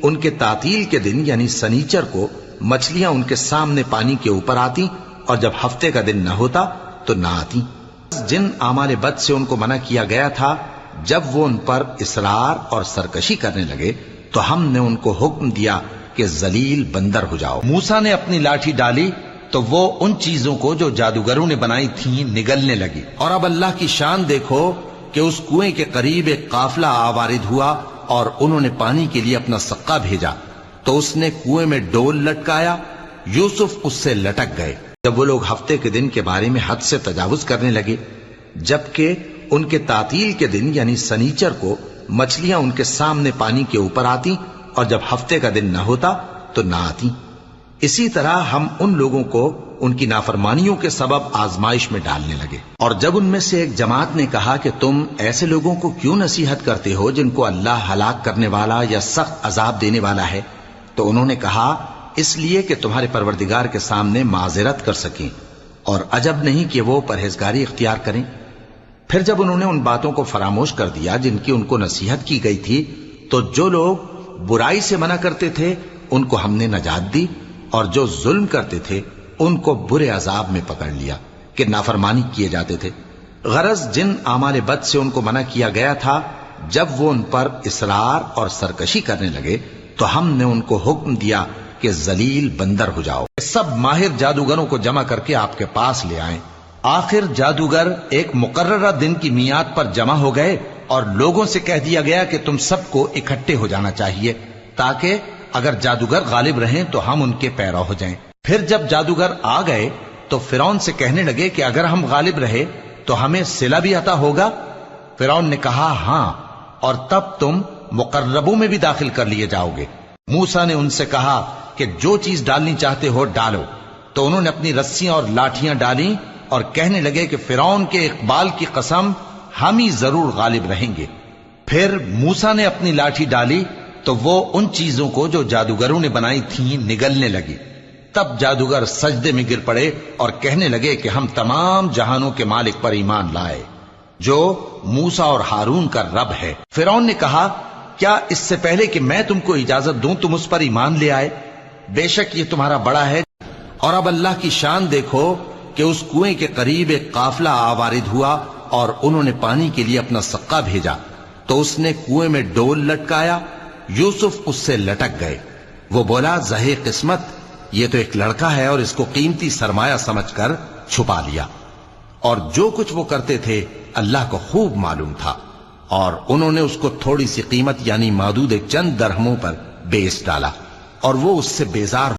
ان کے تعطیل کے دن یعنی سنیچر کو مچھلیاں ان کے سامنے پانی کے اوپر آتی اور جب ہفتے کا دن نہ ہوتا تو نہ آتی۔ جن اعمال بد سے ان کو منع کیا گیا تھا جب وہ ان پر اصرار اور سرکشی کرنے لگے تو ہم نے ان کو حکم دیا کہ ذلیل بندر ہو جاؤ۔ موسیٰ نے اپنی لاٹھی ڈالی تو وہ ان چیزوں کو جو جادوگروں نے بنائی تھیں نگلنے لگی۔ اور اب اللہ کی شان دیکھو کہ اس کنویں کے قریب ایک قافلہ آوارد ہوا اور انہوں نے پانی کے لیے اپنا سقا بھیجا تو اس نے کنویں میں ڈول لٹکایا، یوسف اس سے لٹک گئے۔ جب وہ لوگ ہفتے کے دن کے بارے میں حد سے تجاوز کرنے لگے جبکہ ان کے تعطیل کے دن یعنی سنیچر کو مچھلیاں ان کے سامنے پانی کے اوپر آتی اور جب ہفتے کا دن نہ ہوتا تو نہ آتی، اسی طرح ہم ان لوگوں کو ان کی نافرمانیوں کے سبب آزمائش میں ڈالنے لگے۔ اور جب ان میں سے ایک جماعت نے کہا کہ تم ایسے لوگوں کو کیوں نصیحت کرتے ہو جن کو اللہ ہلاک کرنے والا یا سخت عذاب دینے والا ہے، تو انہوں نے کہا اس لیے کہ تمہارے پروردگار کے سامنے معذرت کر سکیں، اور عجب نہیں کہ وہ پرہیزگاری اختیار کریں۔ پھر جب انہوں نے ان باتوں کو فراموش کر دیا جن کی ان کو نصیحت کی گئی تھی تو جو لوگ برائی سے منع کرتے تھے ان کو ہم نے نجات دی، اور جو ظلم کرتے تھے ان کو برے عذاب میں پکڑ لیا کہ نافرمانی کیے جاتے تھے۔ غرض جن اعمال بد سے ان کو منع کیا گیا تھا جب وہ ان پر اصرار اور سرکشی کرنے لگے تو ہم نے ان کو حکم دیا کہ ذلیل بندر ہو جاؤ۔ سب ماہر جادوگروں کو جمع کر کے آپ کے پاس لے آئیں۔ آخر جادوگر ایک مقررہ دن کی میعاد پر جمع ہو گئے اور لوگوں سے کہہ دیا گیا کہ تم سب کو اکٹھے ہو جانا چاہیے تاکہ اگر جادوگر غالب رہیں تو ہم ان کے پیرو ہو جائیں۔ پھر جب جادوگر آ گئے تو فرعون سے کہنے لگے کہ اگر ہم غالب رہے تو ہمیں صلہ بھی عطا ہوگا؟ فرعون نے کہا ہاں، اور تب تم مقربوں میں بھی داخل کر لیے جاؤ گے۔ موسیٰ نے ان سے کہا کہ جو چیز ڈالنی چاہتے ہو ڈالو، تو انہوں نے اپنی رسیاں اور لاٹھیاں ڈالیں اور کہنے لگے کہ فرعون کے اقبال کی قسم ہم ہی ضرور غالب رہیں گے۔ پھر موسیٰ نے اپنی لاٹھی ڈالی تو وہ ان چیزوں کو جو جادوگروں نے بنائی تھیں نگلنے لگی۔ تب جادوگر سجدے میں گر پڑے اور کہنے لگے کہ ہم تمام جہانوں کے مالک پر ایمان لائے جو موسیٰ اور ہارون کا رب ہے۔ فرعون نے کہا کیا اس سے پہلے کہ میں تم کو اجازت دوں تم اس پر ایمان لے آئے؟ بے شک یہ تمہارا بڑا ہے۔ اور اب اللہ کی شان دیکھو کہ اس کنویں کے قریب ایک قافلہ آوارد ہوا اور انہوں نے پانی کے لیے اپنا سقا بھیجا تو اس نے کنویں میں ڈول لٹکایا، یوسف اس سے لٹک گئے۔ وہ بولا زہے قسمت، یہ تو ایک لڑکا ہے، اور اس کو قیمتی سرمایہ سمجھ کر چھپا لیا۔ اور جو کچھ وہ کرتے تھے اللہ کو خوب معلوم تھا، اور انہوں نے اس کو تھوڑی سی قیمت یعنی معدود چند درہموں پر بیچ ڈالا، اور وہ اس سے بیزار